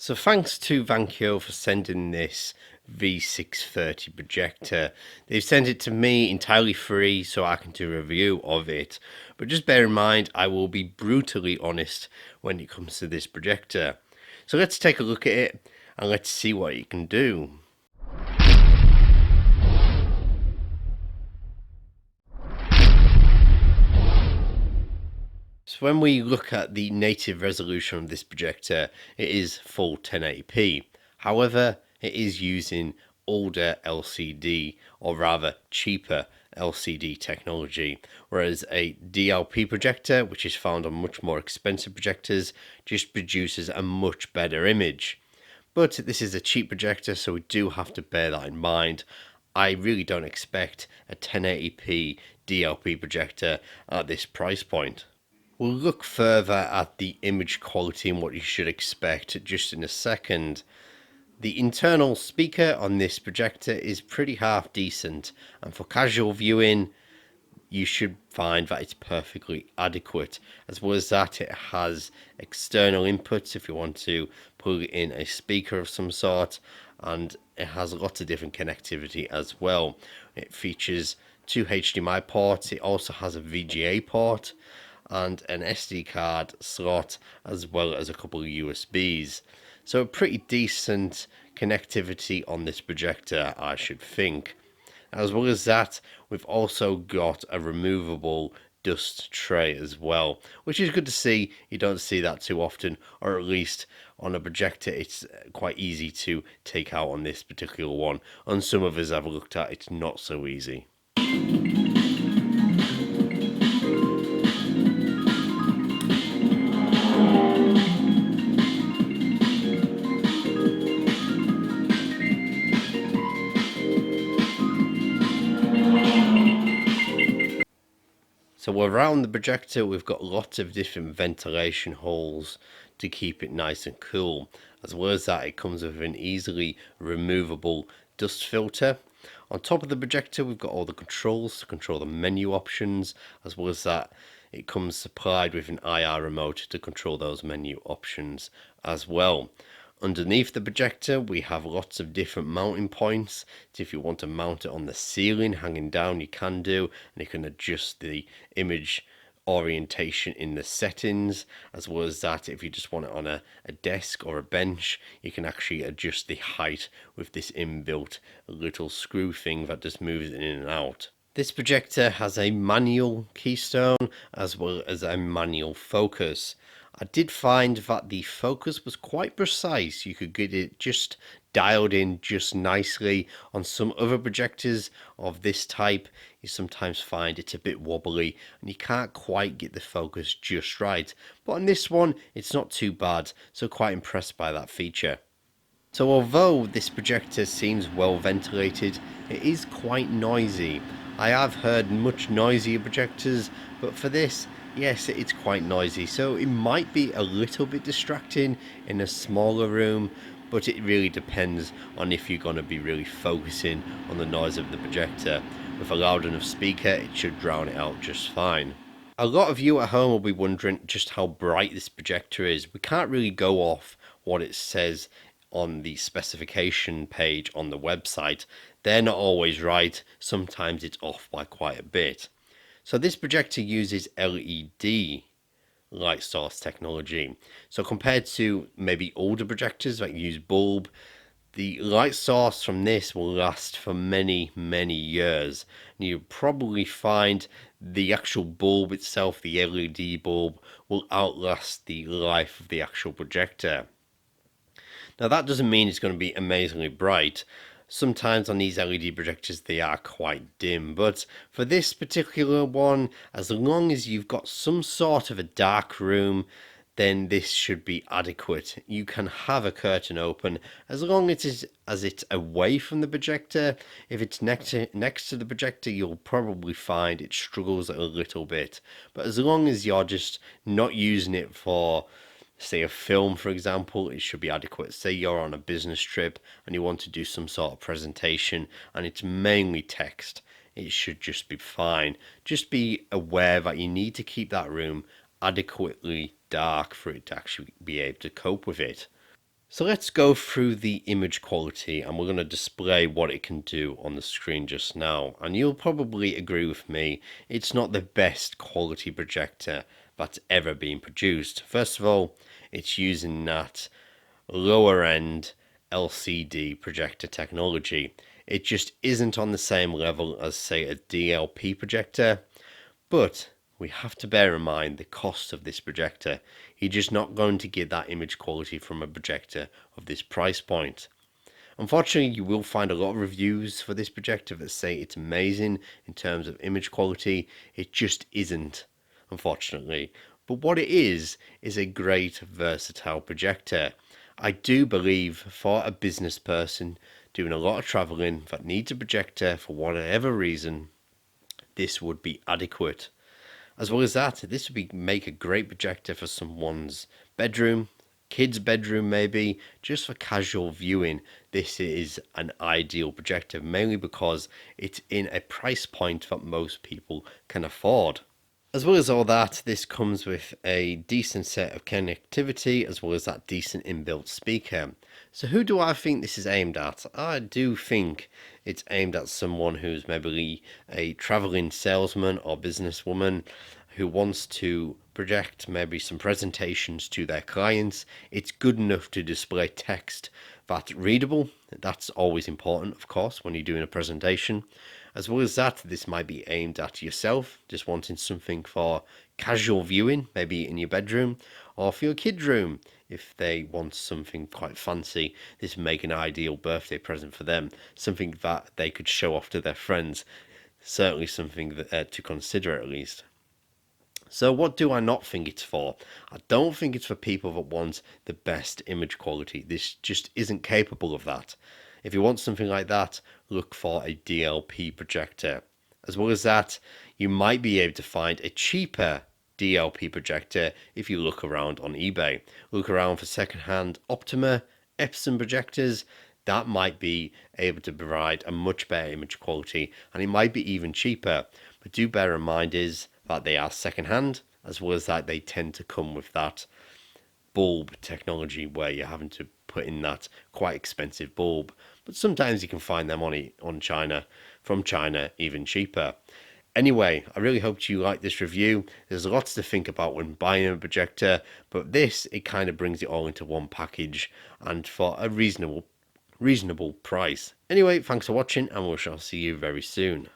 So thanks to Vankyo for sending this V630 projector. They've sent it to me entirely free so I can do a review of it. But just bear in mind, I will be brutally honest when it comes to this projector. So let's take a look at it and let's see what it can do. So when we look at the native resolution of this projector, it is full 1080p. However, it is using older LCD, or rather cheaper LCD technology, whereas a DLP projector, which is found on much more expensive projectors, just produces a much better image. But this is a cheap projector, so we do have to bear that in mind. I really don't expect a 1080p DLP projector at this price point. We'll look further at the image quality and what you should expect just in a second. The internal speaker on this projector is pretty half decent, and for casual viewing you should find that it's perfectly adequate. As well as that, it has external inputs if you want to plug in a speaker of some sort, and it has lots of different connectivity as well. It features 2 HDMI ports, it also has a VGA port and an SD card slot, as well as a couple of USBs. So a pretty decent connectivity on this projector, I should think. As well as that, we've also got a removable dust tray as well, which is good to see. You don't see that too often, or at least on a projector it's quite easy to take out on this particular one. On some others I've looked at, it's not so easy. So around the projector we've got lots of different ventilation holes to keep it nice and cool. As well as that, it comes with an easily removable dust filter. On top of the projector we've got all the controls to control the menu options. As well as that, it comes supplied with an IR remote to control those menu options as well. Underneath the projector we have lots of different mounting points. So if you want to mount it on the ceiling hanging down, you can do, and you can adjust the image orientation in the settings. As well as that, if you just want it on a desk or a bench, you can actually adjust the height with this inbuilt little screw thing that just moves in and out. This projector has a manual keystone as well as a manual focus. I did find that the focus was quite precise. You could get it just dialed in just nicely. On some other projectors of this type, you sometimes find it's a bit wobbly and you can't quite get the focus just right. But on this one, it's not too bad, so quite impressed by that feature. So although this projector seems well ventilated, it is quite noisy. I have heard much noisier projectors, but for this, yes, it's quite noisy, so it might be a little bit distracting in a smaller room, but it really depends on if you're going to be really focusing on the noise of the projector. With a loud enough speaker, it should drown it out just fine. A lot of you at home will be wondering just how bright this projector is. We can't really go off what it says on the specification page on the website. They're not always right. Sometimes it's off by quite a bit. So this projector uses LED light source technology. So compared to maybe older projectors that use bulb, the light source from this will last for many years. And you'll probably find the actual bulb itself, the LED bulb, will outlast the life of the actual projector. Now that doesn't mean it's going to be amazingly bright. Sometimes on these LED projectors they are quite dim, but for this particular one, as long as you've got some sort of a dark room, then this should be adequate. You can have a curtain open as long as it's away from the projector. If it's next to the projector, you'll probably find it struggles a little bit. But as long as you're just not using it for, say, a film, for example, it should be adequate. Say you're on a business trip and you want to do some sort of presentation and it's mainly text, it should just be fine. Just be aware that you need to keep that room adequately dark for it to actually be able to cope with it. So let's go through the image quality and we're going to display what it can do on the screen just now. And you'll probably agree with me, it's not the best quality projector that's ever been produced. First of all, it's using that lower end LCD projector technology. It just isn't on the same level as, say, a DLP projector. But we have to bear in mind the cost of this projector. You're just not going to get that image quality from a projector of this price point. Unfortunately, you will find a lot of reviews for this projector that say it's amazing in terms of image quality. It just isn't, unfortunately. But what it is a great versatile projector. I do believe for a business person doing a lot of traveling that needs a projector for whatever reason, this would be adequate. As well as that, this would make a great projector for someone's bedroom, kid's bedroom maybe, just for casual viewing. This is an ideal projector, mainly because it's in a price point that most people can afford. As well as all that, this comes with a decent set of connectivity as well as that decent inbuilt speaker. So who do I think this is aimed at? I do think it's aimed at someone who's maybe a traveling salesman or businesswoman who wants to project maybe some presentations to their clients. It's good enough to display text that's readable. That's always important, of course, when you're doing a presentation. As well as that, this might be aimed at yourself, just wanting something for casual viewing, maybe in your bedroom, or for your kid's room. If they want something quite fancy, this would make an ideal birthday present for them, something that they could show off to their friends. Certainly something that, to consider at least. So what do I not think it's for? I don't think it's for people that want the best image quality. This just isn't capable of that. If you want something like that, look for a DLP projector. As well as that, you might be able to find a cheaper DLP projector if you look around on eBay. Look around for second-hand Optima, Epson projectors. That might be able to provide a much better image quality, and it might be even cheaper. But do bear in mind is that they are second-hand, as well as that they tend to come with that bulb technology where you're having to put in that quite expensive bulb. But sometimes you can find them on China, from China, even cheaper. Anyway, I really hope you like this review. There's lots to think about when buying a projector, but this, it kind of brings it all into one package and for a reasonable price. Anyway, thanks for watching and we shall see you very soon.